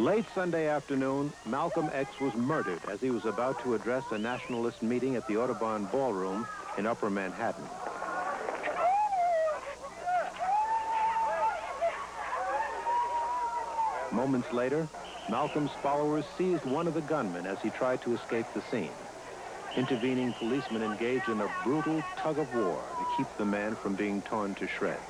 Late Sunday afternoon, Malcolm X was murdered as he was about to address a nationalist meeting at the Audubon Ballroom in Upper Manhattan. Moments later, Malcolm's followers seized one of the gunmen as he tried to escape the scene. Intervening policemen engaged in a brutal tug-of-war to keep the man from being torn to shreds.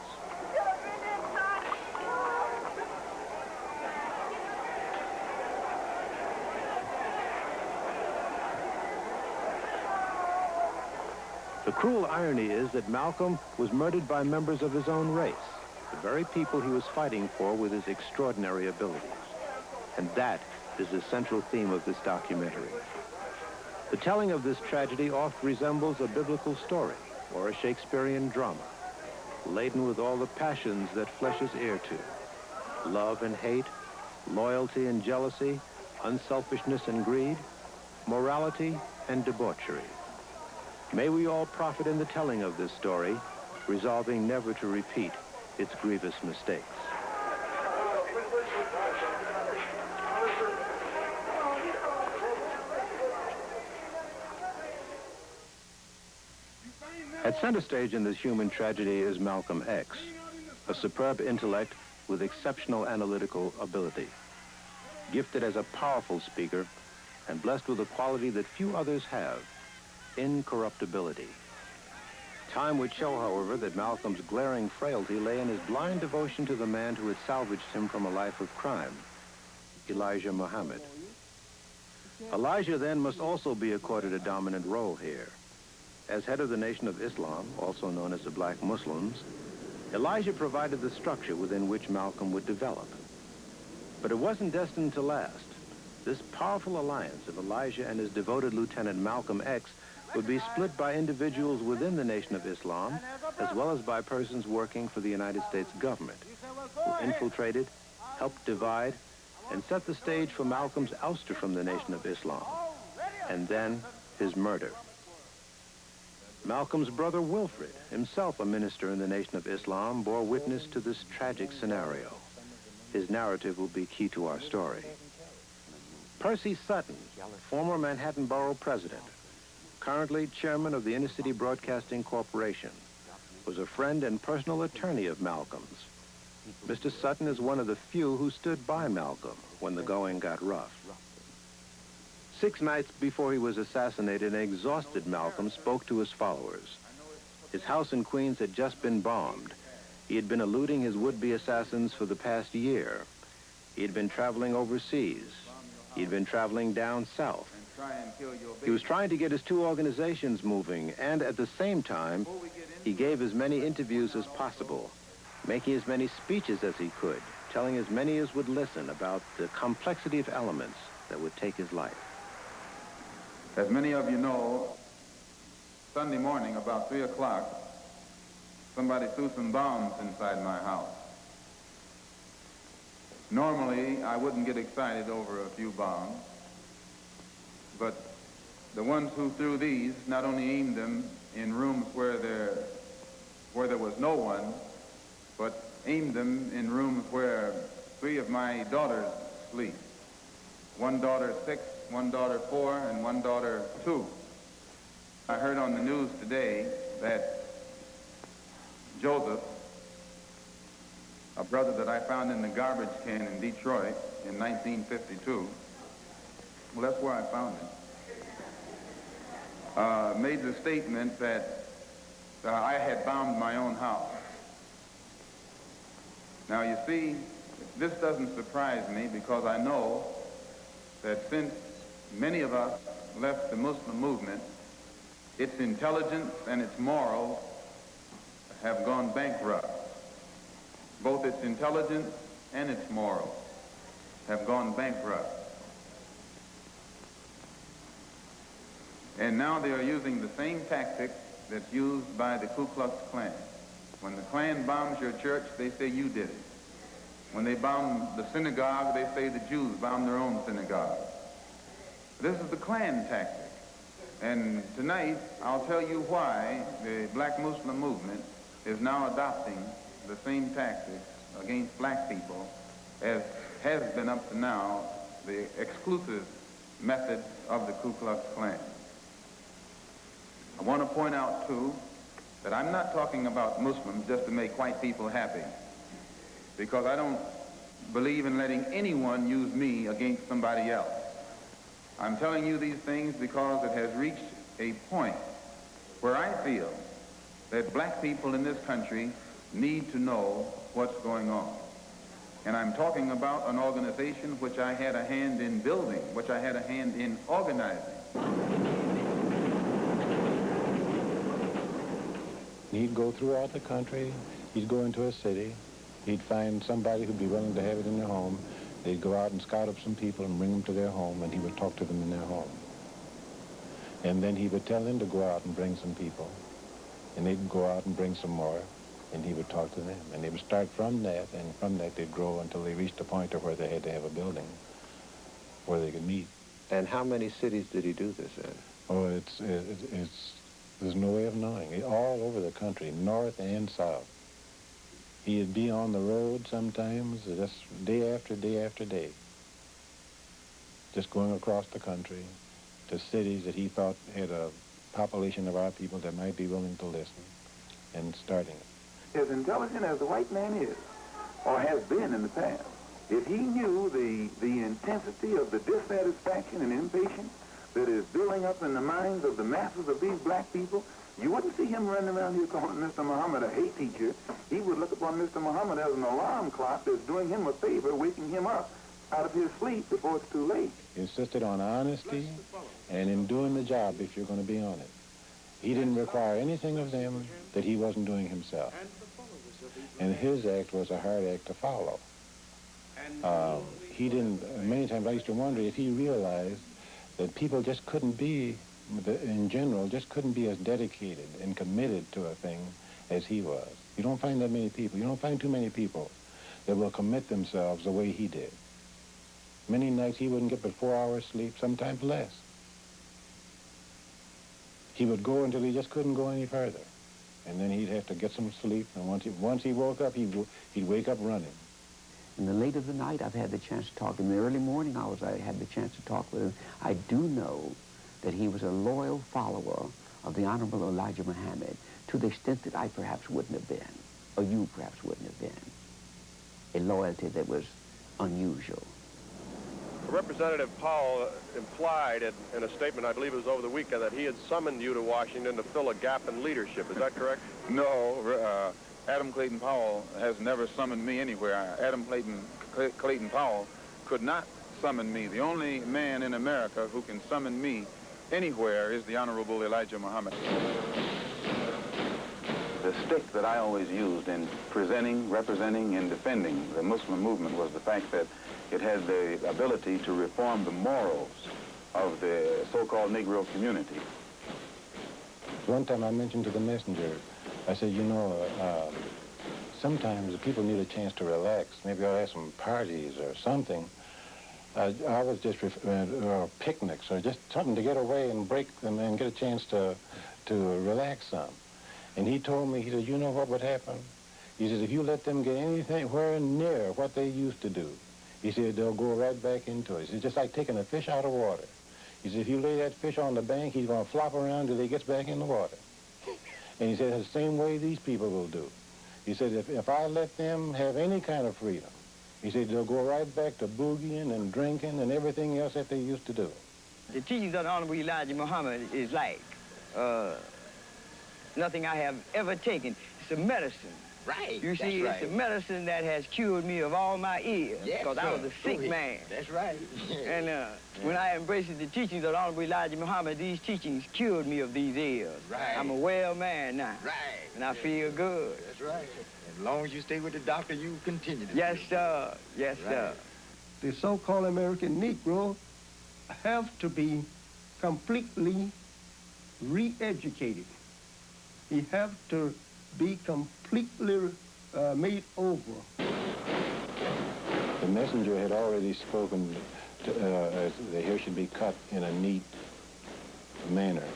The cruel irony is that Malcolm was murdered by members of his own race, the very people he was fighting for with his extraordinary abilities. And that is the central theme of this documentary. The telling of this tragedy oft resembles a biblical story or a Shakespearean drama, laden with all the passions that flesh is heir to: love and hate, loyalty and jealousy, unselfishness and greed, morality and debauchery. May we all profit in the telling of this story, resolving never to repeat its grievous mistakes. At center stage in this human tragedy is Malcolm X, a superb intellect with exceptional analytical ability, gifted as a powerful speaker and blessed with a quality that few others have: incorruptibility. Time would show, however, that Malcolm's glaring frailty lay in his blind devotion to the man who had salvaged him from a life of crime, Elijah Muhammad. Elijah then must also be accorded a dominant role here. As head of the Nation of Islam, also known as the Black Muslims, Elijah provided the structure within which Malcolm would develop. But it wasn't destined to last. This powerful alliance of Elijah and his devoted lieutenant Malcolm X would be split by individuals within the Nation of Islam, as well as by persons working for the United States government, who infiltrated, helped divide, and set the stage for Malcolm's ouster from the Nation of Islam, and then his murder. Malcolm's brother Wilfred, himself a minister in the Nation of Islam, bore witness to this tragic scenario. His narrative will be key to our story. Percy Sutton, former Manhattan Borough president, currently chairman of the Inner City Broadcasting Corporation, was a friend and personal attorney of Malcolm's. Mr. Sutton is one of the few who stood by Malcolm when the going got rough. 6 nights before he was assassinated, an exhausted Malcolm spoke to his followers. His house in Queens had just been bombed. He had been eluding his would-be assassins for the past year. He had been traveling overseas. He had been traveling down south. He was trying to get his 2 organizations moving, and at the same time, he gave as many interviews as possible, making as many speeches as he could, telling as many as would listen about the complexity of elements that would take his life. As many of you know, Sunday morning about 3 o'clock, somebody threw some bombs inside my house. Normally, I wouldn't get excited over a few bombs, but the ones who threw these not only aimed them in rooms where there was no one, but aimed them in rooms where 3 of my daughters sleep. One daughter 6, one daughter 4, and one daughter 2. I heard on the news today that Joseph, a brother that I found in the garbage can in Detroit in 1952, well, that's where I found him, made the statement that I had bombed my own house. Now, you see, this doesn't surprise me because I know that since many of us left the Muslim movement, its intelligence and its morals have gone bankrupt. Both its intelligence and its morals have gone bankrupt. And now they are using the same tactic that's used by the Ku Klux Klan. When the Klan bombs your church, they say you did it. When they bomb the synagogue, they say the Jews bombed their own synagogue. This is the Klan tactic. And tonight, I'll tell you why the Black Muslim movement is now adopting the same tactics against black people as has been up to now the exclusive method of the Ku Klux Klan. I want to point out, too, that I'm not talking about Muslims just to make white people happy, because I don't believe in letting anyone use me against somebody else. I'm telling you these things because it has reached a point where I feel that black people in this country need to know what's going on. And I'm talking about an organization which I had a hand in building, which I had a hand in organizing. He'd go throughout the country, he'd go into a city, he'd find somebody who'd be willing to have it in their home. They'd go out and scout up some people and bring them to their home, and he would talk to them in their home. And then he would tell them to go out and bring some people, and they'd go out and bring some more, and he would talk to them. And they would start from that, and from that they'd grow until they reached a point where they had to have a building where they could meet. And how many cities did he do this in? Oh, there's no way of knowing. All over the country, north and south. He'd be on the road sometimes, just day after day after day, just going across the country to cities that he thought had a population of our people that might be willing to listen, and starting it. As intelligent as the white man is, or has been in the past, if he knew the intensity of the dissatisfaction and impatience that is building up in the minds of the masses of these black people, you wouldn't see him running around here calling Mr. Muhammad a hate teacher. He would look upon Mr. Muhammad as an alarm clock that's doing him a favor, waking him up out of his sleep before it's too late. He insisted on honesty and in doing the job if you're going to be on it. He didn't require anything of them that he wasn't doing himself. And his act was a hard act to follow. He didn't, many times I used to wonder if he realized that people just couldn't be, in general, just couldn't be as dedicated and committed to a thing as he was. You don't find that many people. You don't find too many people that will commit themselves the way he did. Many nights he wouldn't get but 4 hours sleep, sometimes less. He would go until he just couldn't go any further. And then he'd have to get some sleep, and once he woke up, he'd wake up running. In the late of the night, I've had the chance to talk to him. In the early morning hours, I had the chance to talk with him. I do know that he was a loyal follower of the Honorable Elijah Muhammad to the extent that I perhaps wouldn't have been, or you perhaps wouldn't have been. A loyalty that was unusual. Representative Powell implied in a statement, I believe it was over the weekend, that he had summoned you to Washington to fill a gap in leadership. Is that correct? No, Adam Clayton Powell has never summoned me anywhere. Adam Clayton Powell could not summon me. The only man in America who can summon me anywhere is the Honorable Elijah Muhammad. The stick that I always used in presenting, representing, and defending the Muslim movement was the fact that it had the ability to reform the morals of the so-called Negro community. One time I mentioned to the messenger, I said, you know, sometimes the people need a chance to relax. Maybe I'll have some parties or something. I was just, or picnics, or just something to get away and break them and get a chance to relax some. And he told me, he said, you know what would happen? He said, if you let them get anywhere near what they used to do, he said, they'll go right back into it. He said, just like taking a fish out of water. He said, if you lay that fish on the bank, he's going to flop around till he gets back in the water. And he said, it's the same way these people will do. He said, if I let them have any kind of freedom, he said, they'll go right back to boogieing and drinking and everything else that they used to do. The teachings of the Honorable Elijah Muhammad is like nothing I have ever taken. It's a medicine. Right. You see, right. It's a medicine that has cured me of all my ills. Yes, because I was a sick man. That's right. And when I embraced the teachings of the Honorable Elijah Muhammad, these teachings cured me of these ills. Right. I'm a well man now. Right. And I feel good. That's right. As long as you stay with the doctor, you continue to. Yes, sir. Yes, right. sir. The so-called American Negro have to be completely re-educated. He have to be completely made over. The messenger had already spoken that the hair should be cut in a neat manner.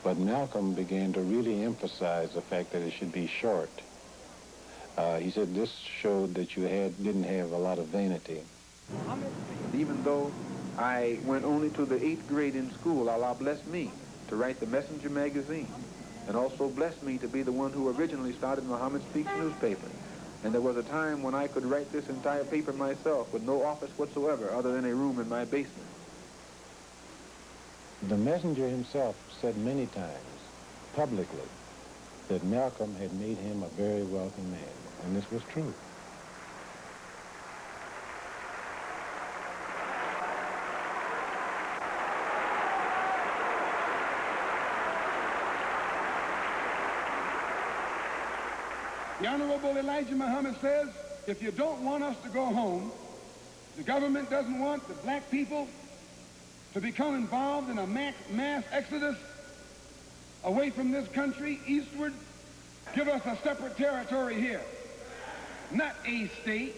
But Malcolm began to really emphasize the fact that it should be short. He said this showed that you didn't have a lot of vanity. Even though I went only to the 8th grade in school, Allah blessed me to write the Messenger magazine, and also blessed me to be the one who originally started Muhammad Speaks newspaper. And there was a time when I could write this entire paper myself with no office whatsoever other than a room in my basement. The messenger himself said many times, publicly, that Malcolm had made him a very wealthy man, and this was true. The Honorable Elijah Muhammad says, if you don't want us to go home, the government doesn't want the black people to become involved in a mass exodus away from this country eastward, give us a separate territory here, not a state.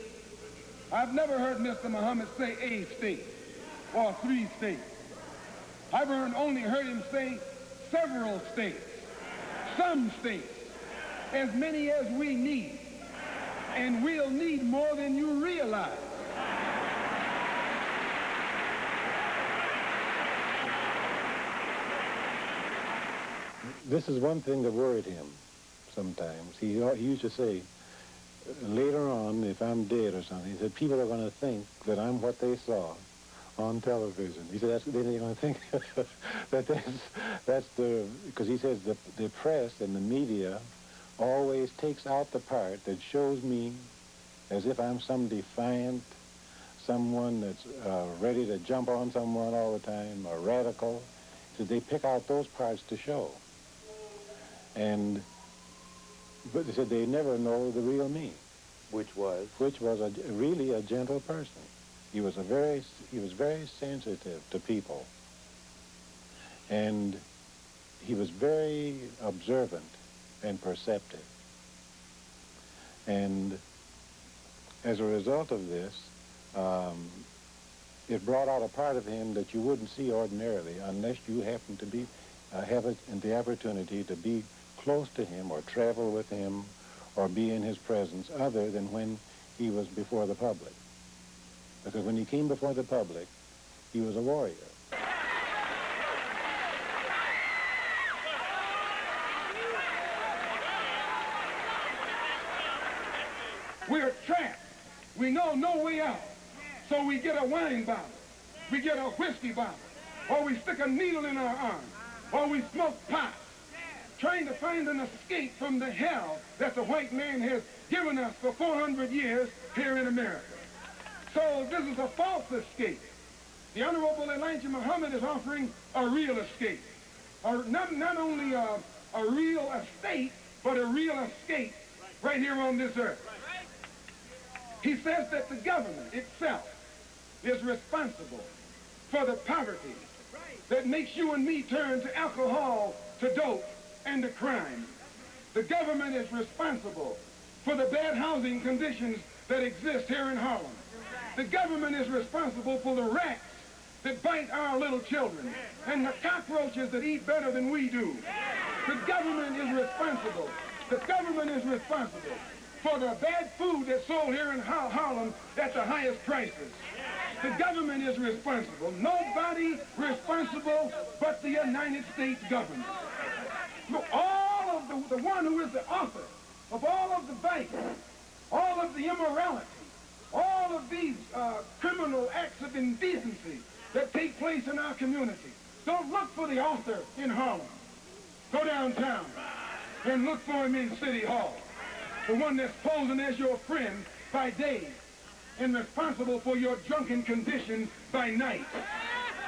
I've never heard Mr. Muhammad say a state or 3 states. I've only heard him say several states, some states, as many as we need, and we'll need more than you realize. This is one thing that worried him sometimes. He used to say, later on, if I'm dead or something, he said, people are going to think that I'm what they saw on television. He said, they're going to think that's because he says the press and the media always takes out the part that shows me as if I'm some defiant, someone that's ready to jump on someone all the time, a radical. So they pick out those parts to show. But they said they never know the real me. Which was? Which was really a gentle person. He was very sensitive to people. And he was very observant and perceptive. And as a result of this, it brought out a part of him that you wouldn't see ordinarily unless you happen to be have the opportunity to be close to him or travel with him or be in his presence other than when he was before the public. Because when he came before the public, he was a warrior. We're trapped. We know no way out. So we get a wine bottle. We get a whiskey bottle. Or we stick a needle in our arm. Or we smoke pot. Trying to find an escape from the hell that the white man has given us for 400 years here in America. So this is a false escape. The Honorable Elijah Muhammad is offering a real escape. Not only a real estate, but a real escape right here on this earth. He says that the government itself is responsible for the poverty that makes you and me turn to alcohol, to dope, and to crime. The government is responsible for the bad housing conditions that exist here in Harlem. The government is responsible for the rats that bite our little children and the cockroaches that eat better than we do. The government is responsible. The government is responsible for the bad food that's sold here in Harlem at the highest prices. The government is responsible. Nobody responsible but the United States government. Look, all of the one who is the author of all of the vice, all of the immorality, all of these criminal acts of indecency that take place in our community. Don't look for the author in Harlem. Go downtown and look for him in City Hall. The one that's posing as your friend by day and responsible for your drunken condition by night.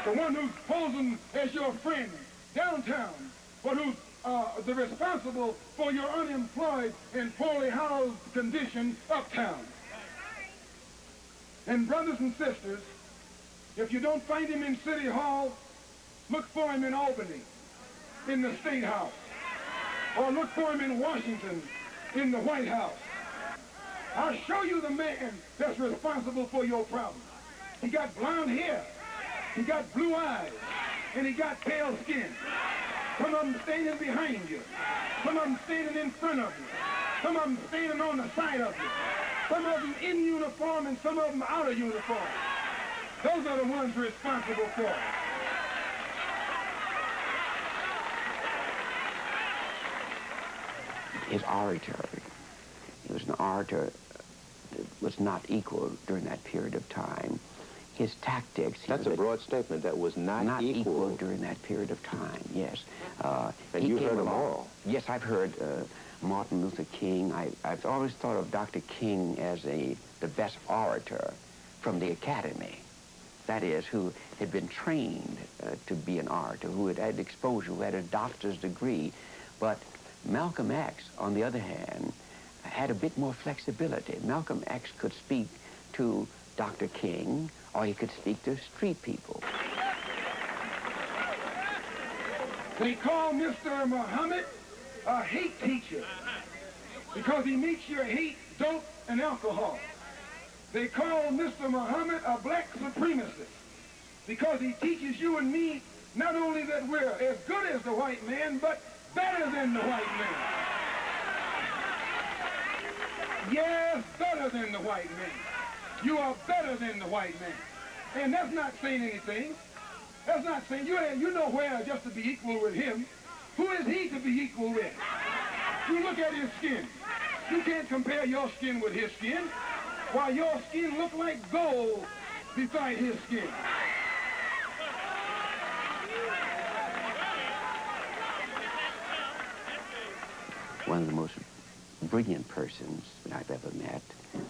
The one who's posing as your friend downtown, but who's the responsible for your unemployed and poorly housed condition uptown. And brothers and sisters, if you don't find him in City Hall, look for him in Albany, in the State House, or look for him in Washington, in the White House. I'll show you the man that's responsible for your problem. He got blonde hair, he got blue eyes, and he got pale skin. Some of them standing behind you, some of them standing in front of you. Some of them standing on the side of you. Some of them in uniform and some of them out of uniform. Those are the ones responsible for it. His oratory, he was an orator that was not equal during that period of time. His tactics... That's a broad statement. That was not equal during that period of time, yes. And you heard them all. Yes, I've heard Martin Luther King. I've always thought of Dr. King as the best orator from the academy. That is, who had been trained to be an orator, who had had exposure, who had a doctor's degree. But Malcolm X, on the other hand, had a bit more flexibility. Malcolm X could speak to Dr. King, or he could speak to street people. They call Mr. Muhammad a hate teacher because he makes you hate dope and alcohol. They call Mr. Muhammad a black supremacist because he teaches you and me not only that we're as good as the white man, but better than the white man. Yes, better than the white man. You are better than the white man. And that's not saying anything. That's not saying, you know where just to be equal with him. Who is he to be equal with? You look at his skin. You can't compare your skin with his skin. While your skin look like gold beside his skin. One of the most brilliant persons that I've ever met,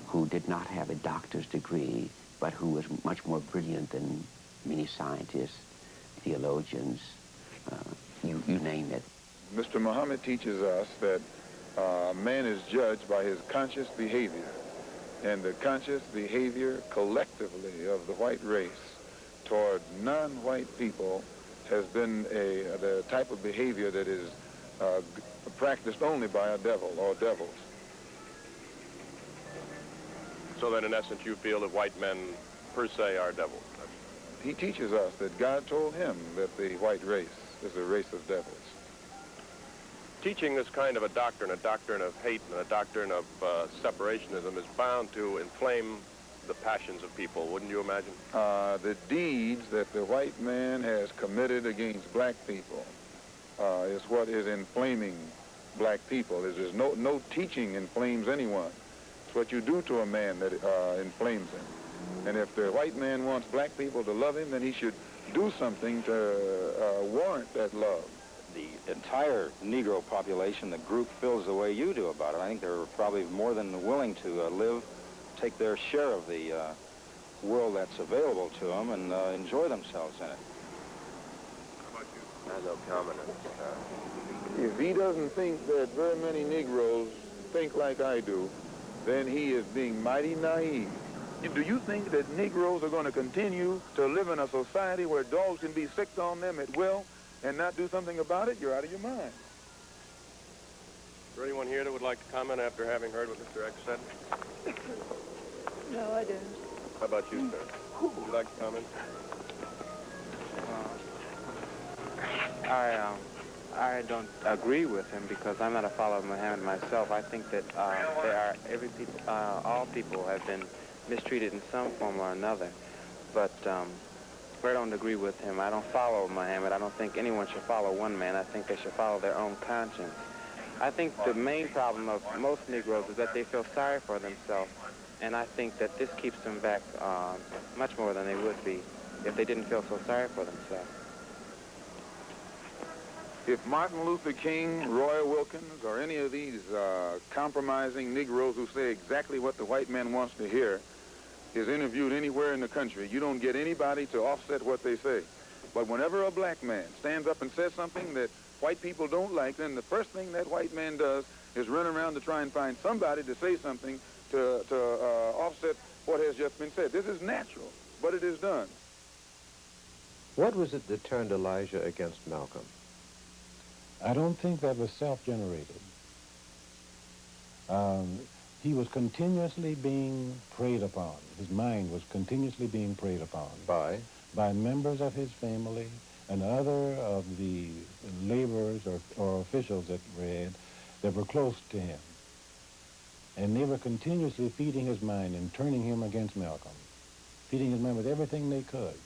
who did not have a doctor's degree, but who was much more brilliant than many scientists, theologians, you name it. Mr. Muhammad teaches us that man is judged by his conscious behavior, and the conscious behavior collectively of the white race toward non-white people has been the type of behavior that is practiced only by a devil or devils. So then, in essence, you feel that white men, per se, are devils. He teaches us that God told him that the white race is a race of devils. Teaching this kind of a doctrine of hate and a doctrine of separationism, is bound to inflame the passions of people, wouldn't you imagine? The deeds that the white man has committed against black people is what is inflaming black people. There's no teaching inflames anyone. It's what you do to a man that inflames him. And if the white man wants black people to love him, then he should do something to warrant that love. The entire Negro population, the group, feels the way you do about it. I think they're probably more than willing to take their share of the world that's available to them and enjoy themselves in it. How about you? I have no comment on If he doesn't think that very many Negroes think like I do, then he is being mighty naive. Do you think that Negroes are going to continue to live in a society where dogs can be sicked on them at will and not do something about it? You're out of your mind. Is there anyone here that would like to comment after having heard what Mr. X said? No, I don't. How about you, sir? Would you like to comment? I don't agree with him because I'm not a follower of Muhammad myself. I think that all people have been mistreated in some form or another. But I don't agree with him. I don't follow Muhammad. I don't think anyone should follow one man. I think they should follow their own conscience. I think the main problem of most Negroes is that they feel sorry for themselves. And I think that this keeps them back much more than they would be if they didn't feel so sorry for themselves. If Martin Luther King, Roy Wilkins, or any of these compromising Negroes who say exactly what the white man wants to hear is interviewed anywhere in the country, you don't get anybody to offset what they say. But whenever a black man stands up and says something that white people don't like, then the first thing that white man does is run around to try and find somebody to say something to offset what has just been said. This is natural, but it is done. What was it that turned Elijah against Malcolm? I don't think that was self-generated. He was continuously being preyed upon. His mind was continuously being preyed upon. By members of his family and other of the laborers or officials that were close to him. And they were continuously feeding his mind and turning him against Malcolm. Feeding his mind with everything they could.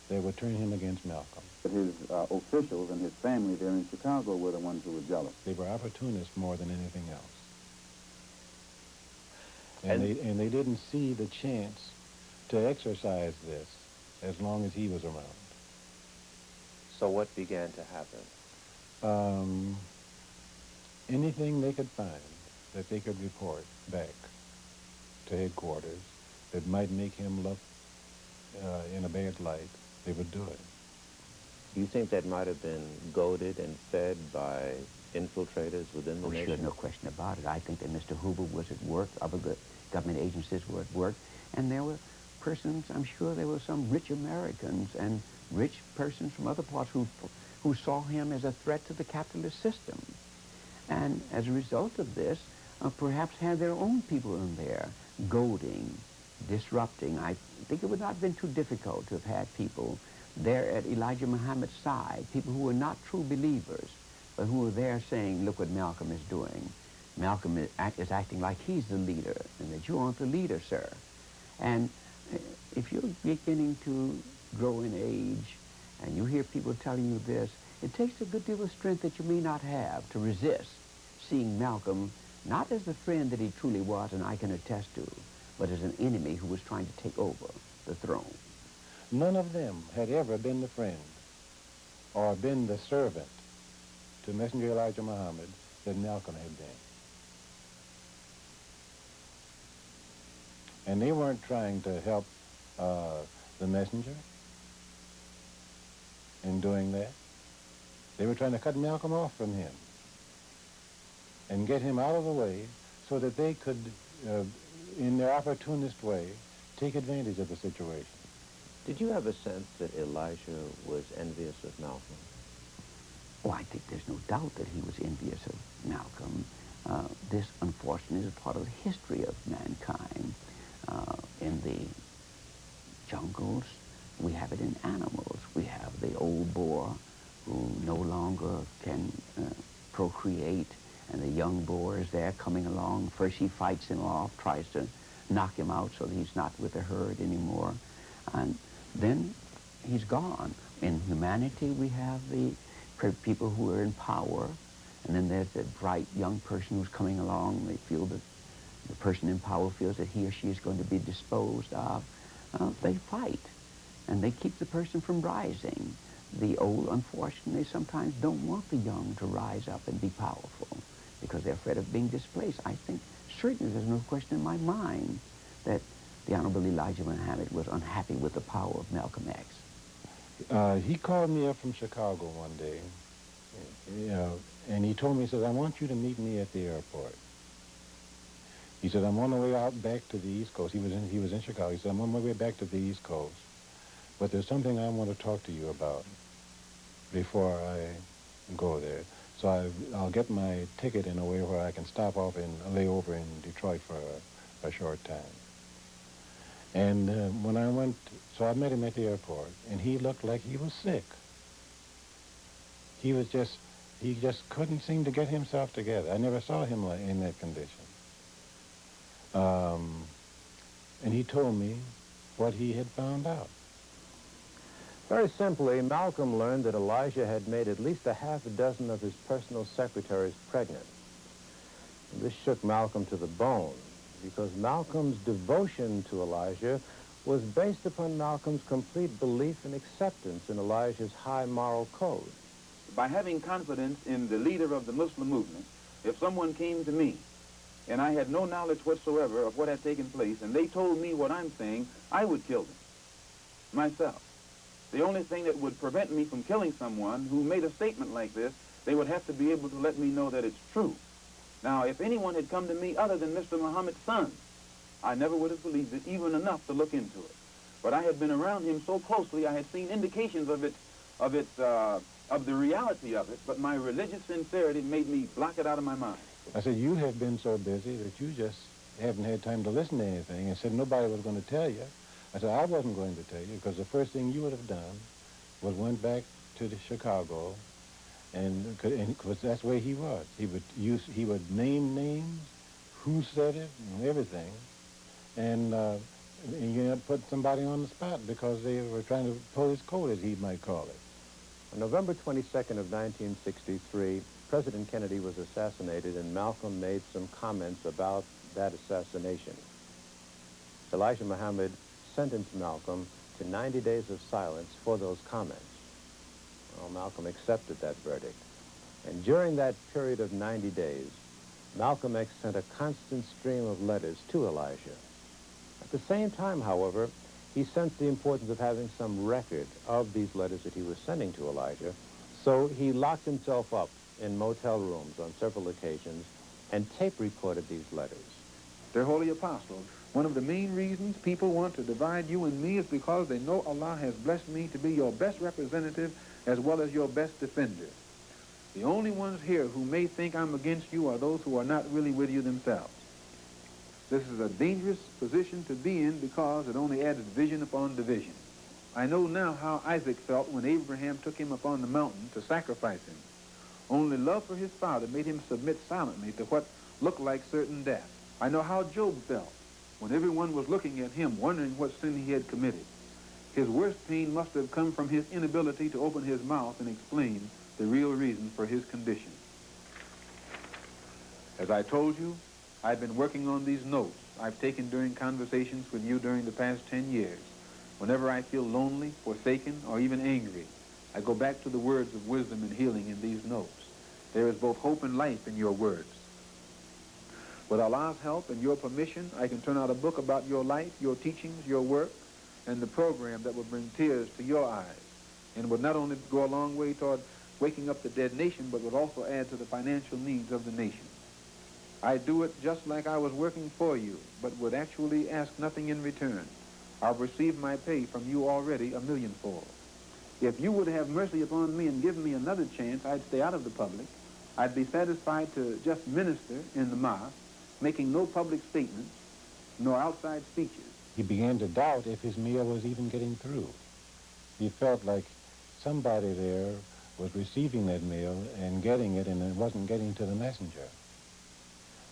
They would turn him against Malcolm. But his officials and his family there in Chicago were the ones who were jealous. They were opportunists more than anything else. And they didn't see the chance to exercise this as long as he was around. So what began to happen? Anything they could find that they could report back to headquarters that might make him look in a bad light, they would do it. Do you think that might have been goaded and fed by infiltrators within the nation? Sure, no question about it. I think that Mr. Hoover was at work, other government agencies were at work, and there were persons, I'm sure there were some rich Americans and rich persons from other parts who saw him as a threat to the capitalist system. And as a result of this, perhaps had their own people in there goading, disrupting. I think it would not have been too difficult to have had people there at Elijah Muhammad's side, people who were not true believers, but who were there saying, look what Malcolm is doing. Malcolm is acting like he's the leader, and that you aren't the leader, sir. And if you're beginning to grow in age, and you hear people telling you this, it takes a good deal of strength that you may not have to resist seeing Malcolm not as the friend that he truly was, and I can attest to, but as an enemy who was trying to take over the throne. None of them had ever been the friend or been the servant to Messenger Elijah Muhammad that Malcolm had been. And they weren't trying to help the messenger in doing that. They were trying to cut Malcolm off from him and get him out of the way so that they could, in their opportunist way, take advantage of the situation. Did you have a sense that Elijah was envious of Malcolm? Oh, I think there's no doubt that he was envious of Malcolm. This, unfortunately, is part of the history of mankind. In the jungles, we have it in animals. We have the old boar who no longer can procreate, and the young boar is there coming along. First he fights him off, tries to knock him out so that he's not with the herd anymore, and then he's gone. In humanity, we have the people who are in power, and then there's that bright young person who's coming along. They feel that the person in power feels that he or she is going to be disposed of. They fight, and they keep the person from rising. The old, unfortunately, sometimes don't want the young to rise up and be powerful because they're afraid of being displaced. I think certainly there's no question in my mind that the Honorable Elijah Muhammad was unhappy with the power of Malcolm X. He called me up from Chicago one day, and he told me, he says, I want you to meet me at the airport. He said, I'm on the way out back to the East Coast. He was in Chicago. He said, I'm on my way back to the East Coast, but there's something I want to talk to you about before I go there. So I'll get my ticket in a way where I can stop off and lay over in Detroit for a short time. And when I went, so I met him at the airport, and he looked like he was sick. He just couldn't seem to get himself together. I never saw him in that condition. And he told me what he had found out. Very simply, Malcolm learned that Elijah had made at least a half a dozen of his personal secretaries pregnant. This shook Malcolm to the bone, because Malcolm's devotion to Elijah was based upon Malcolm's complete belief and acceptance in Elijah's high moral code. By having confidence in the leader of the Muslim movement, if someone came to me and I had no knowledge whatsoever of what had taken place, and they told me what I'm saying, I would kill them myself. The only thing that would prevent me from killing someone who made a statement like this, they would have to be able to let me know that it's true. Now, if anyone had come to me other than Mr. Muhammad's son, I never would have believed it, even enough to look into it. But I had been around him so closely, I had seen indications of the reality of it, but my religious sincerity made me block it out of my mind. I said, you have been so busy that you just haven't had time to listen to anything, and said nobody was going to tell you. I said, I wasn't going to tell you, because the first thing you would have done was went back to Chicago, and because that's where he was. He would name names who said it and everything. And you put somebody on the spot because they were trying to pull his coat, as he might call it. On November 22nd of 1963, President Kennedy was assassinated, and Malcolm made some comments about that assassination. Elijah Muhammad sentenced Malcolm to 90 days of silence for those comments. Well, Malcolm accepted that verdict. And during that period of 90 days, Malcolm X sent a constant stream of letters to Elijah. At the same time, however, he sensed the importance of having some record of these letters that he was sending to Elijah, so he locked himself up in motel rooms on several occasions and tape recorded these letters. Dear Holy Apostle, one of the main reasons people want to divide you and me is because they know Allah has blessed me to be your best representative as well as your best defender. The only ones here who may think I'm against you are those who are not really with you themselves. This is a dangerous position to be in because it only adds division upon division. I know now how Isaac felt when Abraham took him up on the mountain to sacrifice him. Only love for his father made him submit silently to what looked like certain death. I know how Job felt when everyone was looking at him, wondering what sin he had committed. His worst pain must have come from his inability to open his mouth and explain the real reason for his condition. As I told you, I've been working on these notes I've taken during conversations with you during the past 10 years. Whenever I feel lonely, forsaken, or even angry, I go back to the words of wisdom and healing in these notes. There is both hope and life in your words. With Allah's help and your permission, I can turn out a book about your life, your teachings, your work, and the program that will bring tears to your eyes, and would not only go a long way toward waking up the dead nation, but would also add to the financial needs of the nation. I do it just like I was working for you, but would actually ask nothing in return. I've received my pay from you already a millionfold. If you would have mercy upon me and give me another chance, I'd stay out of the public. I'd be satisfied to just minister in the mosque, making no public statements, nor outside speeches. He began to doubt if his meal was even getting through. He felt like somebody there was receiving that meal and getting it, and it wasn't getting to the messenger.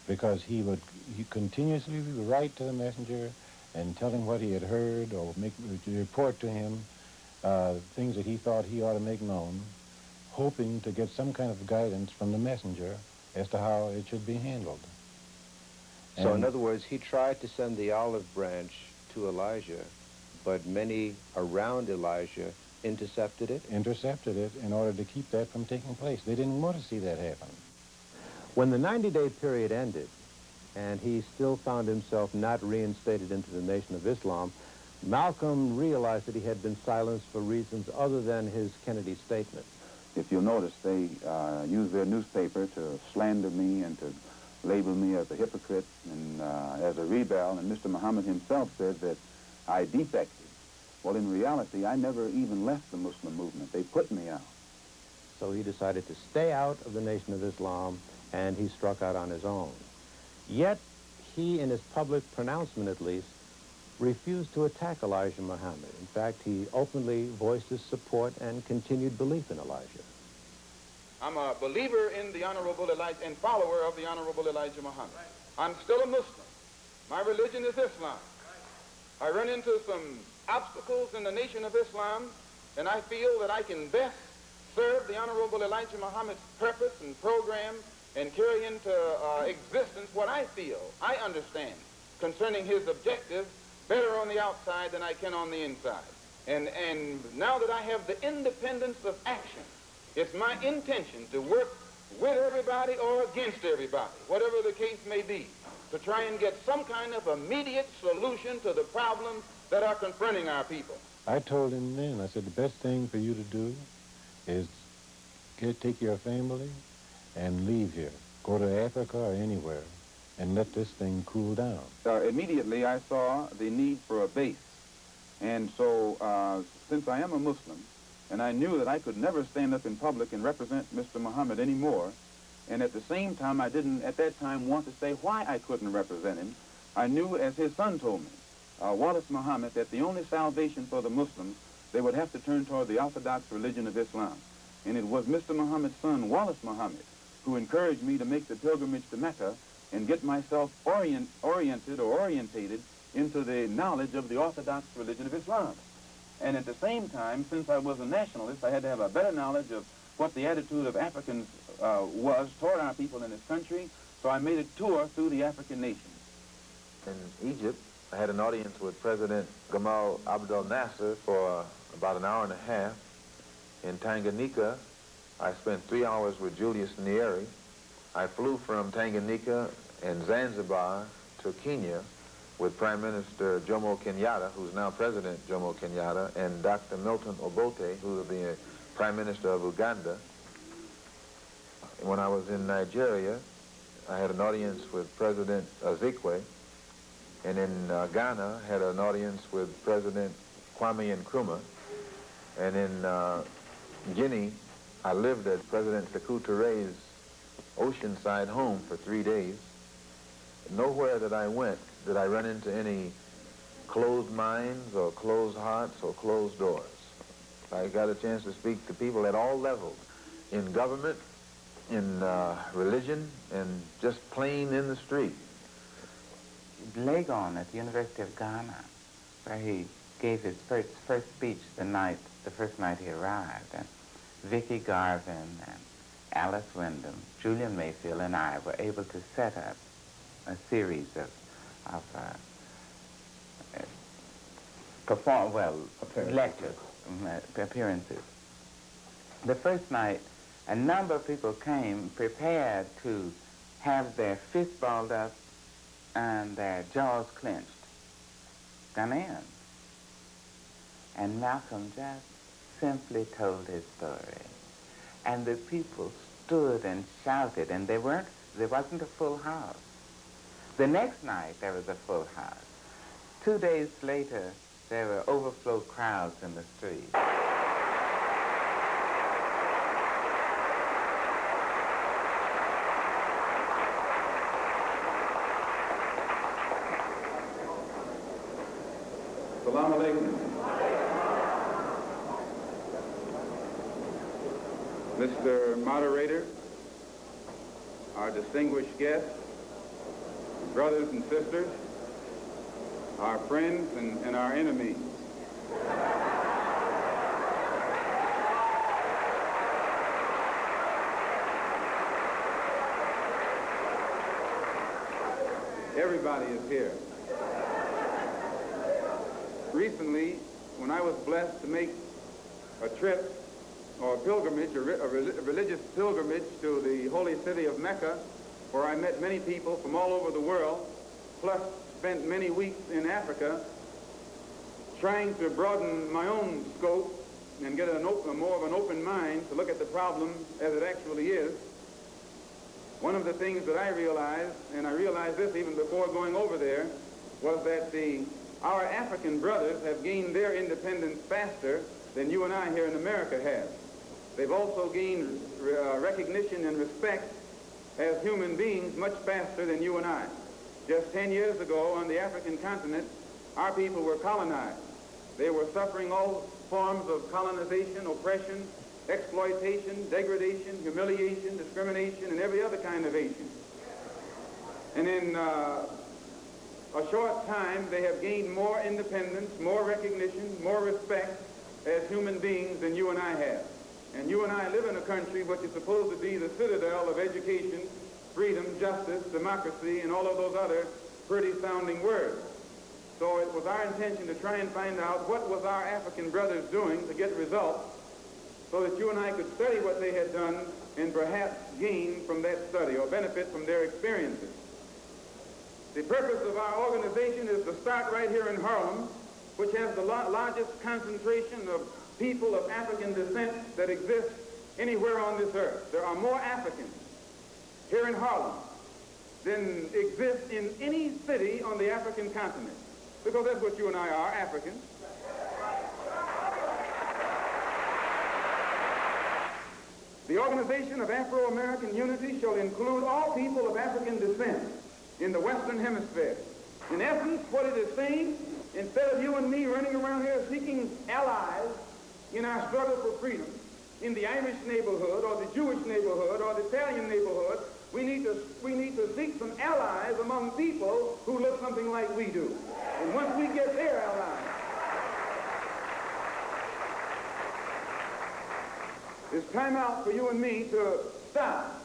Because he continuously write to the messenger and tell him what he had heard, or report to him things that he thought he ought to make known, hoping to get some kind of guidance from the messenger as to how it should be handled. So in other words, he tried to send the olive branch to Elijah, but many around Elijah intercepted it? Intercepted it in order to keep that from taking place. They didn't want to see that happen. When the 90-day period ended, and he still found himself not reinstated into the Nation of Islam, Malcolm realized that he had been silenced for reasons other than his Kennedy statement. If you'll notice, they use their newspaper to slander me and to label me as a hypocrite and as a rebel, and Mr. Muhammad himself said that I defected. Well, in reality, I never even left the Muslim movement. They put me out. So he decided to stay out of the Nation of Islam, and he struck out on his own. Yet, he, in his public pronouncement at least, refused to attack Elijah Muhammad. In fact, he openly voiced his support and continued belief in Elijah. I'm a believer in the Honorable Elijah and follower of the Honorable Elijah Muhammad. I'm still a Muslim. My religion is Islam. I run into some obstacles in the Nation of Islam, and I feel that I can best serve the Honorable Elijah Muhammad's purpose and program and carry into existence what I feel, I understand, concerning his objectives better on the outside than I can on the inside. And now that I have the independence of action, it's my intention to work with everybody or against everybody, whatever the case may be, to try and get some kind of immediate solution to the problems that are confronting our people. I told him then, I said, the best thing for you to do is take your family and leave here. Go to Africa or anywhere and let this thing cool down. Immediately, I saw the need for a base. And so, since I am a Muslim, and I knew that I could never stand up in public and represent Mr. Muhammad anymore, and at the same time, I didn't at that time want to say why I couldn't represent him, I knew, as his son told me, Wallace Muhammad, that the only salvation for the Muslims, they would have to turn toward the Orthodox religion of Islam. And it was Mr. Muhammad's son, Wallace Muhammad, who encouraged me to make the pilgrimage to Mecca and get myself orientated into the knowledge of the Orthodox religion of Islam. And at the same time, since I was a nationalist, I had to have a better knowledge of what the attitude of Africans was toward our people in this country, so I made a tour through the African nations. In Egypt, I had an audience with President Gamal Abdel Nasser for about an hour and a half. In Tanganyika, I spent 3 hours with Julius Nyerere. I flew from Tanganyika and Zanzibar to Kenya with Prime Minister Jomo Kenyatta, who's now President Jomo Kenyatta, and Dr. Milton Obote, who's the Prime Minister of Uganda. When I was in Nigeria, I had an audience with President Ezekwe, and in Ghana, I had an audience with President Kwame Nkrumah, and in Guinea, I lived at President Sékou Touré's oceanside home for 3 days. Nowhere that I went did I run into any closed minds or closed hearts or closed doors. I got a chance to speak to people at all levels, in government, in religion, and just plain in the street. Legon at the University of Ghana, where he gave his first speech the first night he arrived, and Vicky Garvin and Alice Wyndham, Julian Mayfield, and I were able to set up a series of lectures, appearances. The first night, a number of people came prepared to have their fists balled up and their jaws clenched, Ghanaians. And Malcolm just simply told his story. And the people stood and shouted, and there wasn't a full house. The next night, there was a full house. 2 days later, there were overflow crowds in the street. Assalamu alaikum. Mr. Moderator, our distinguished guests, brothers and sisters, our friends and our enemies. Everybody is here. Recently, when I was blessed to make a trip or a pilgrimage, a religious pilgrimage to the holy city of Mecca, where I met many people from all over the world, plus spent many weeks in Africa, trying to broaden my own scope and get more of an open mind to look at the problem as it actually is. One of the things that I realized, and I realized this even before going over there, was that our African brothers have gained their independence faster than you and I here in America have. They've also gained recognition and respect as human beings much faster than you and I. Just 10 years ago on the African continent, our people were colonized. They were suffering all forms of colonization, oppression, exploitation, degradation, humiliation, discrimination, and every other kind of Asian. And in a short time, they have gained more independence, more recognition, more respect as human beings than you and I have. And you and I live in a country which is supposed to be the citadel of education, freedom, justice, democracy, and all of those other pretty sounding words. So it was our intention to try and find out what was our African brothers doing to get results so that you and I could study what they had done and perhaps gain from that study or benefit from their experiences. The purpose of our organization is to start right here in Harlem, which has the largest concentration of people of African descent that exist anywhere on this earth. There are more Africans here in Harlem than exist in any city on the African continent, because that's what you and I are, Africans. The Organization of Afro-American Unity shall include all people of African descent in the Western Hemisphere. In essence, what it is saying, instead of you and me running around here seeking allies in our struggle for freedom in the Irish neighborhood or the Jewish neighborhood or the Italian neighborhood We need to seek some allies among people who look something like we do. And once we get their allies, it's time out for you and me to stop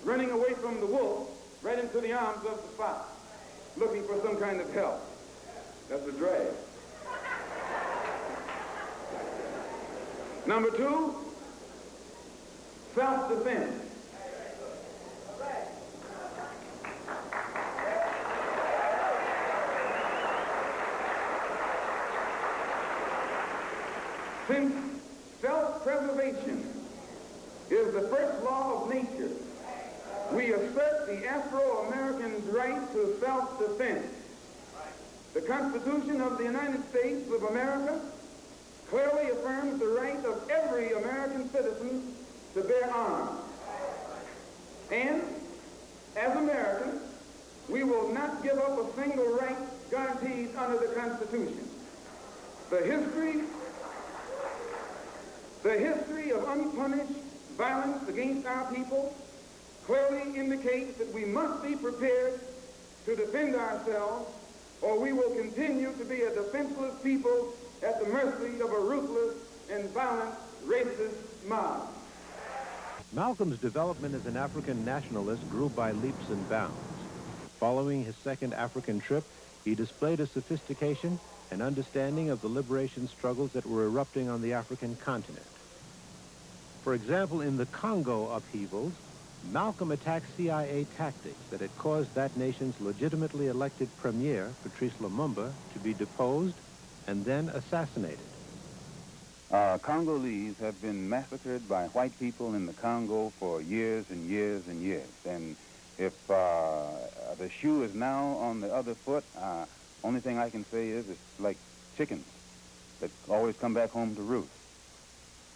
running away from the wolf right into the arms of the fox, looking for some kind of help. That's a drag. Number two, self-defense. Since self-preservation is the first law of nature, we assert the Afro-American's right to self-defense. The Constitution of the United States of America clearly affirms the right of every American citizen to bear arms. And as Americans, we will not give up a single right guaranteed under the Constitution. The history of unpunished violence against our people clearly indicates that we must be prepared to defend ourselves, or we will continue to be a defenseless people at the mercy of a ruthless and violent racist mob. Malcolm's development as an African nationalist grew by leaps and bounds. Following his second African trip, he displayed a sophistication and understanding of the liberation struggles that were erupting on the African continent. For example, in the Congo upheavals, Malcolm attacked CIA tactics that had caused that nation's legitimately elected premier, Patrice Lumumba, to be deposed and then assassinated. Congolese have been massacred by white people in the Congo for years and years and years. And if the shoe is now on the other foot, only thing I can say is it's like chickens that always come back home to roost.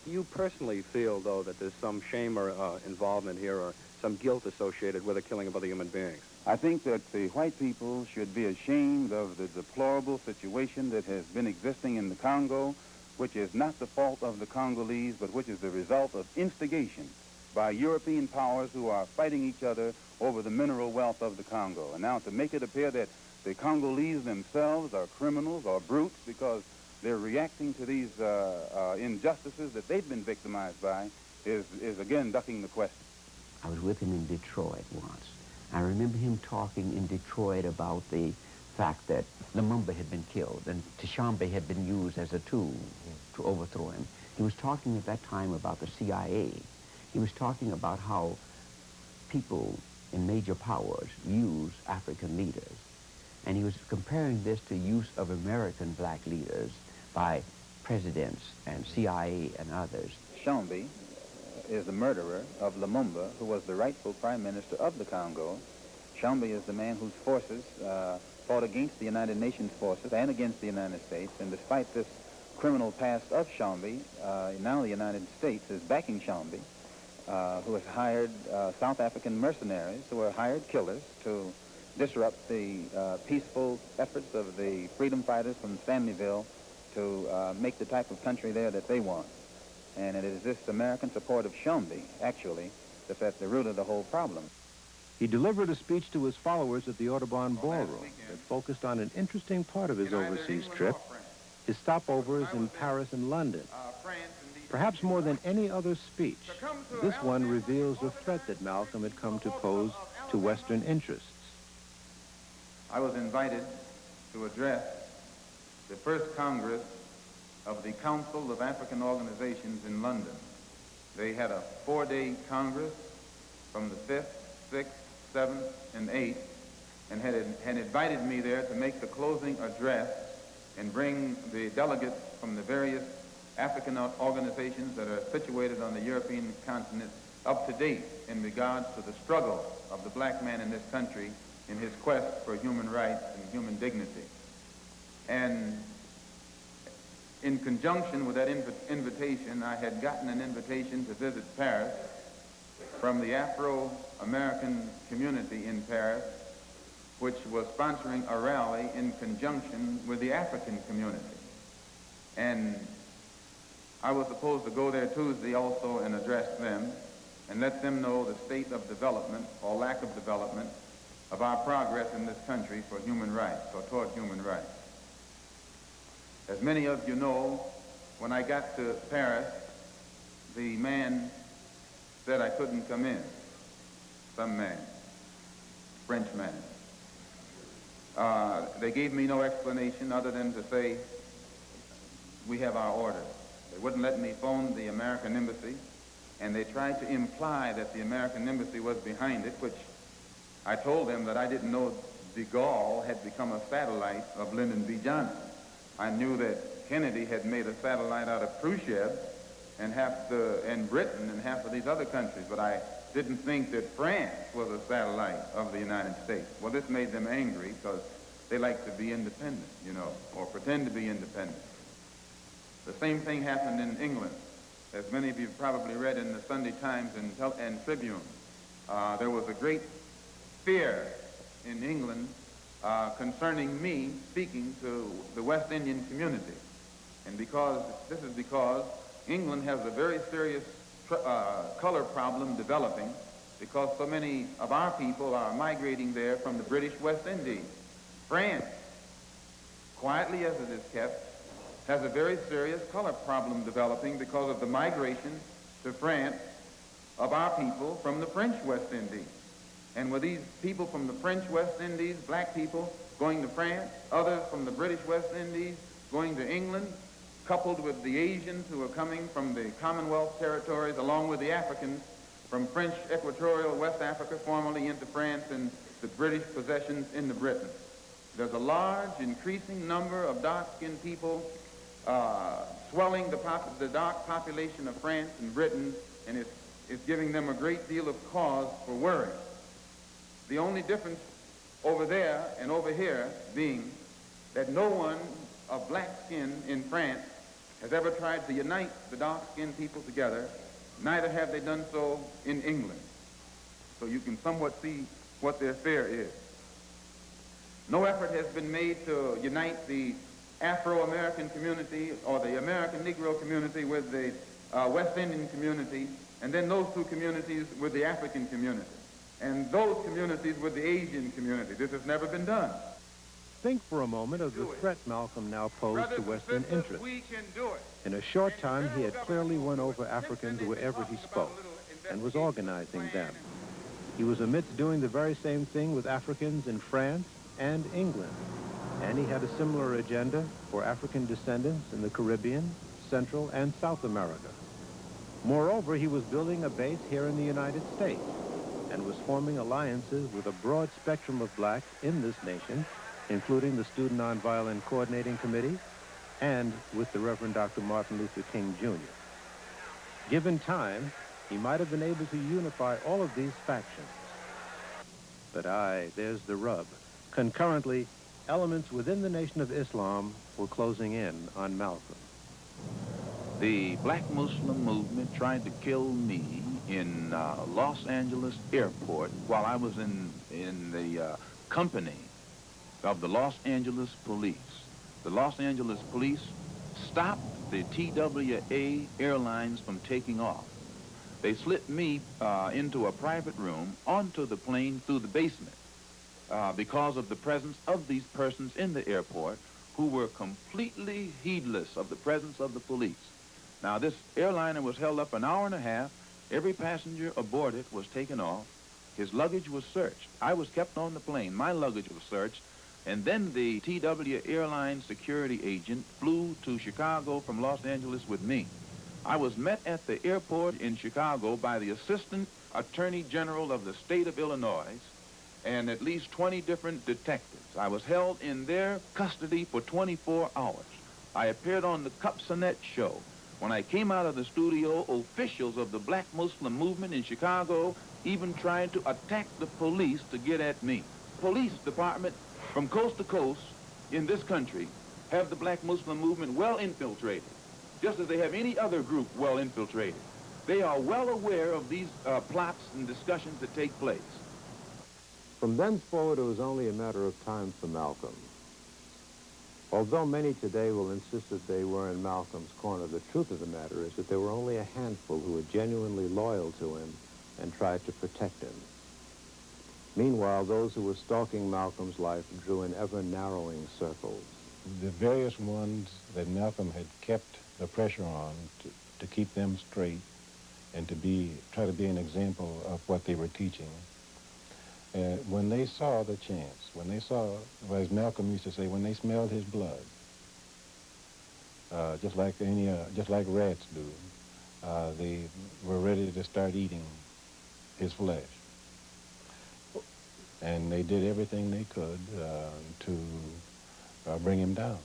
Do you personally feel, though, that there's some shame or involvement here or some guilt associated with the killing of other human beings? I think that the white people should be ashamed of the deplorable situation that has been existing in the Congo, which is not the fault of the Congolese, but which is the result of instigation by European powers who are fighting each other over the mineral wealth of the Congo. And now to make it appear that the Congolese themselves are criminals or brutes because they're reacting to these injustices that they've been victimized by is again ducking the question. I was with him in Detroit once. I remember him talking in Detroit about the fact that Lumumba had been killed and Tshombe had been used as a tool to overthrow him. He was talking at that time about the CIA. He was talking about how people in major powers use African leaders. And he was comparing this to use of American black leaders by presidents and CIA and others. Tshombe is the murderer of Lumumba, who was the rightful prime minister of the Congo. Tshombe is the man whose forces fought against the United Nations forces and against the United States. And despite this criminal past of Tshombe, now the United States is backing Tshombe, who has hired South African mercenaries who are hired killers to disrupt the peaceful efforts of the freedom fighters from Stanleyville to make the type of country there that they want. And it is this American support of Tshombe, actually, that's at the root of the whole problem. He delivered a speech to his followers at the Audubon Ballroom that focused on an interesting part of his overseas trip, his stopovers in Paris and London. Perhaps more than any other speech, this one reveals the threat that Malcolm had come to pose to Western interests. I was invited to address the first Congress of the Council of African Organizations in London. They had a 4-day Congress from the 5th, 6th, 7th, and 8th, and had invited me there to make the closing address and bring the delegates from the various African organizations that are situated on the European continent up to date in regards to the struggle of the black man in this country in his quest for human rights and human dignity. And in conjunction with that invitation, I had gotten an invitation to visit Paris from the Afro-American community in Paris, which was sponsoring a rally in conjunction with the African community. And I was supposed to go there Tuesday also and address them. and let them know the state of development or lack of development of our progress in this country for human rights or toward human rights. As many of you know, when I got to Paris, the man said I couldn't come in. Some man, French man. They gave me no explanation other than to say, we have our orders. They wouldn't let me phone the American embassy, and they tried to imply that the American embassy was behind it, which I told them that I didn't know de Gaulle had become a satellite of Lyndon B. Johnson. I knew that Kennedy had made a satellite out of Khrushchev and Britain and half of these other countries, but I didn't think that France was a satellite of the United States. Well, this made them angry because they like to be independent, you know, or pretend to be independent. The same thing happened in England. As many of you probably read in the Sunday Times and Tribune, there was a great fear in England concerning me speaking to the West Indian community. And this is because England has a very serious color problem developing because so many of our people are migrating there from the British West Indies. France, quietly as it is kept, has a very serious color problem developing because of the migration to France of our people from the French West Indies. And with these people from the French West Indies, black people going to France, others from the British West Indies going to England, coupled with the Asians who are coming from the Commonwealth territories, along with the Africans from French Equatorial West Africa, formerly into France, and the British possessions into Britain. There's a large, increasing number of dark-skinned people swelling the dark population of France and Britain, and it's giving them a great deal of cause for worry. The only difference over there and over here being that no one of black skin in France has ever tried to unite the dark-skinned people together. Neither have they done so in England. So you can somewhat see what their fear is. No effort has been made to unite the Afro-American community or the American Negro community with the West Indian community, and then those two communities with the African community, and those communities with the Asian community. This has never been done. Think for a moment of the threat Malcolm now posed to Western interests. In a short time, he had clearly won over Africans wherever he spoke and was organizing them. He was amidst doing the very same thing with Africans in France and England. And he had a similar agenda for African descendants in the Caribbean, Central, and South America. Moreover, he was building a base here in the United States and was forming alliances with a broad spectrum of blacks in this nation, including the Student Nonviolent Coordinating Committee and with the Reverend Dr. Martin Luther King, Jr. Given time, he might have been able to unify all of these factions. But there's the rub. Concurrently, elements within the Nation of Islam were closing in on Malcolm. The black Muslim movement tried to kill me in Los Angeles airport while I was in the company of the Los Angeles police. The Los Angeles police stopped the TWA airlines from taking off. They slipped me into a private room onto the plane through the basement because of the presence of these persons in the airport who were completely heedless of the presence of the police. Now, this airliner was held up an hour and a half. Every passenger aboard it was taken off. His luggage was searched. I was kept on the plane. My luggage was searched. And then the TW Airlines security agent flew to Chicago from Los Angeles with me. I was met at the airport in Chicago by the Assistant Attorney General of the state of Illinois and at least 20 different detectives. I was held in their custody for 24 hours. I appeared on the Cup Sonnet show. When I came out of the studio, officials of the black Muslim movement in Chicago even tried to attack the police to get at me. Police department from coast to coast in this country have the black Muslim movement well infiltrated, just as they have any other group well infiltrated. They are well aware of these plots and discussions that take place. From thenceforward, it was only a matter of time for Malcolm. Although many today will insist that they were in Malcolm's corner, the truth of the matter is that there were only a handful who were genuinely loyal to him and tried to protect him. Meanwhile, those who were stalking Malcolm's life drew in ever-narrowing circles. The various ones that Malcolm had kept the pressure on to keep them straight and to try to be an example of what they were teaching, when they saw the chance, when they saw, as Malcolm used to say, when they smelled his blood, just like rats do, they were ready to start eating his flesh. And they did everything they could to bring him down.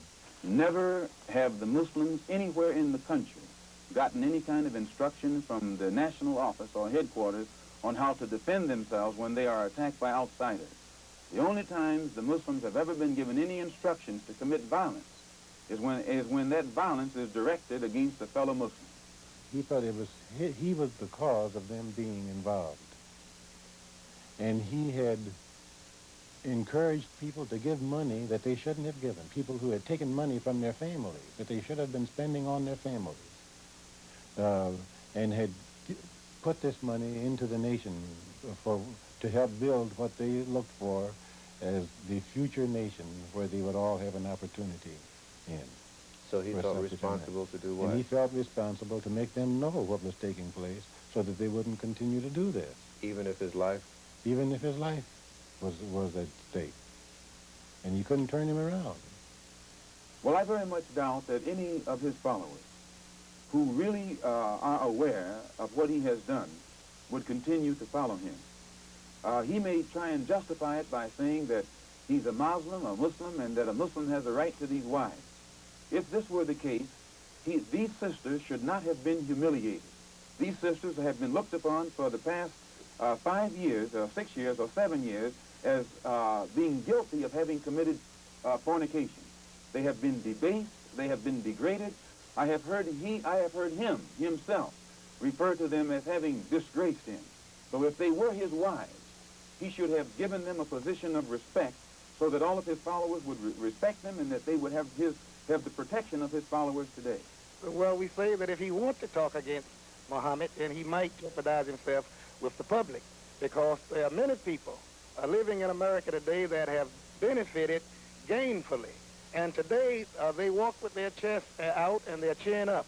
Never have the Muslims anywhere in the country gotten any kind of instruction from the national office or headquarters on how to defend themselves when they are attacked by outsiders. The only times the Muslims have ever been given any instructions to commit violence is when that violence is directed against a fellow Muslim. He thought he was the cause of them being involved. And he had encouraged people to give money that they shouldn't have given, people who had taken money from their families that they should have been spending on their families, and had put this money into the nation to help build what they looked for as the future nation where they would all have an opportunity in. So he felt responsible to do what? And he felt responsible to make them know what was taking place so that they wouldn't continue to do this. Even if his life? Even if his life was at stake. And you couldn't turn him around. Well, I very much doubt that any of his followers who really are aware of what he has done would continue to follow him. He may try and justify it by saying that he's a Muslim, and that a Muslim has a right to these wives. If this were the case, these sisters should not have been humiliated. These sisters have been looked upon for the past 5 years, or 6 years, or 7 years as being guilty of having committed fornication. They have been debased. They have been degraded. I have heard him himself refer to them as having disgraced him. So if they were his wives, he should have given them a position of respect so that all of his followers would respect them and that they would have the protection of his followers today. Well, we say that if he wants to talk against Muhammad, then he might jeopardize himself with the public, because there are many people living in America today that have benefited gainfully. And today, they walk with their chest out and their chin up.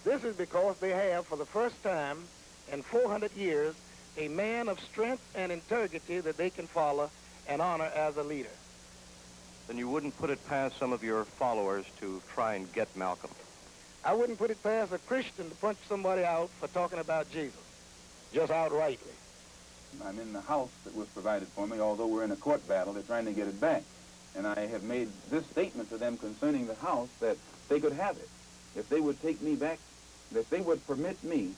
This is because they have, for the first time in 400 years, a man of strength and integrity that they can follow and honor as a leader. Then you wouldn't put it past some of your followers to try and get Malcolm? I wouldn't put it past a Christian to punch somebody out for talking about Jesus, just outrightly. I'm in the house that was provided for me. Although we're in a court battle, they're trying to get it back. And I have made this statement to them concerning the house, that they could have it. If they would take me back, if they would permit me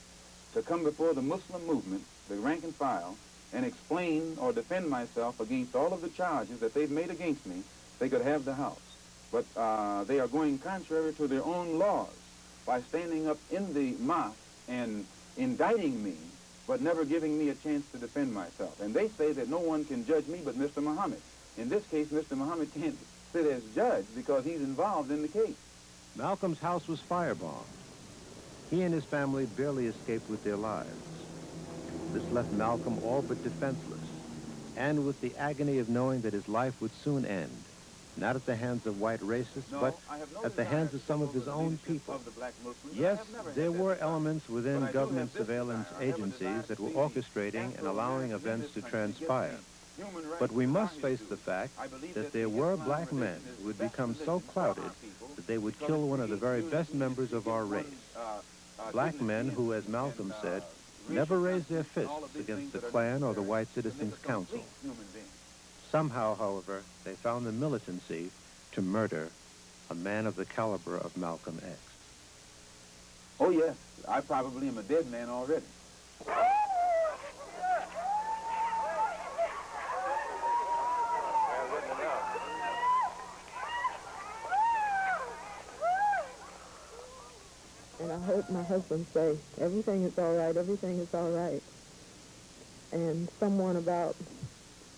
to come before the Muslim movement, the rank and file, and explain or defend myself against all of the charges that they've made against me, they could have the house. But they are going contrary to their own laws by standing up in the mosque and indicting me, but never giving me a chance to defend myself. And they say that no one can judge me but Mr. Muhammad. In this case, Mr. Muhammad can't sit as judge because he's involved in the case. Malcolm's house was firebombed. He and his family barely escaped with their lives. This left Malcolm all but defenseless, and with the agony of knowing that his life would soon end, not at the hands of white racists, but at the hands of some of his own people. Yes, there were elements within government surveillance agencies that were orchestrating and allowing events to transpire. But we must face the fact that there were black men who would become so clouded that they would kill one of the very best members of our race. Black men who, as Malcolm said, never raised their fists against the Klan or the White Citizens Council. Somehow, however, they found the militancy to murder a man of the caliber of Malcolm X. Oh, yes. I probably am a dead man already. And I heard my husband say, everything is all right, everything is all right. And someone about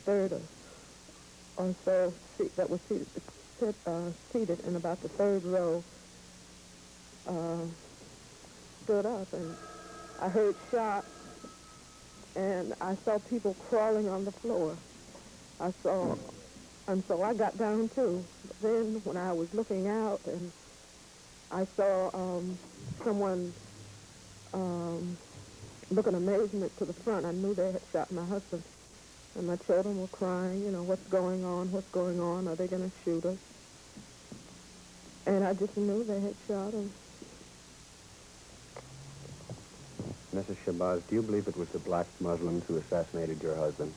third or so that was seated in about the third row stood up, and I heard shots, and I saw people crawling on the floor. And so I got down too. But then when I was looking out and I saw someone looking amazement to the front, I knew they had shot my husband. And my children were crying, you know, what's going on, are they going to shoot us? And I just knew they had shot him. Mrs. Shabazz, do you believe it was the black Muslims who assassinated your husband?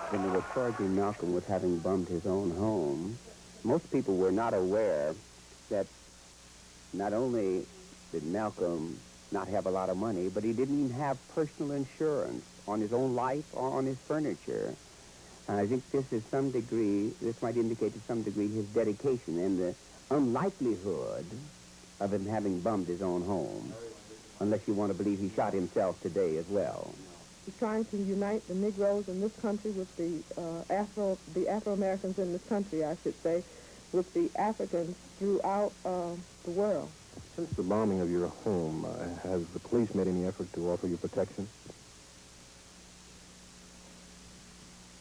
When they were charging Malcolm with having bombed his own home, most people were not aware that not only did Malcolm not have a lot of money, but he didn't even have personal insurance on his own life or on his furniture. And I think this might indicate to some degree his dedication and the unlikelihood of him having bombed his own home, unless you want to believe he shot himself today as well. He's trying to unite the Negroes in this country with the Afro-Americans in this country, I should say, with the Africans throughout the world. Since the bombing of your home, has the police made any effort to offer you protection?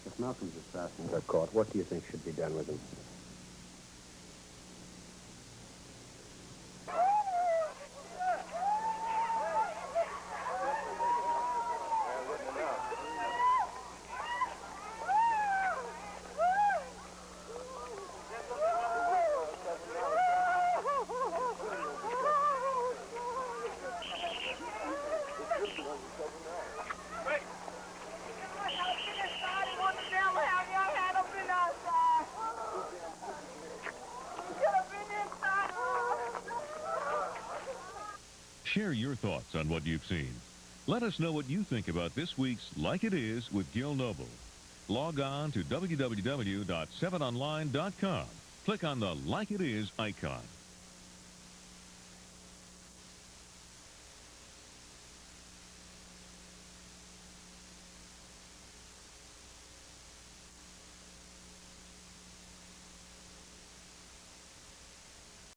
If Malcolm's assassins are caught, what do you think should be done with them? Share your thoughts on what you've seen. Let us know what you think about this week's Like It Is with Gil Noble. Log on to www.7online.com. Click on the Like It Is icon.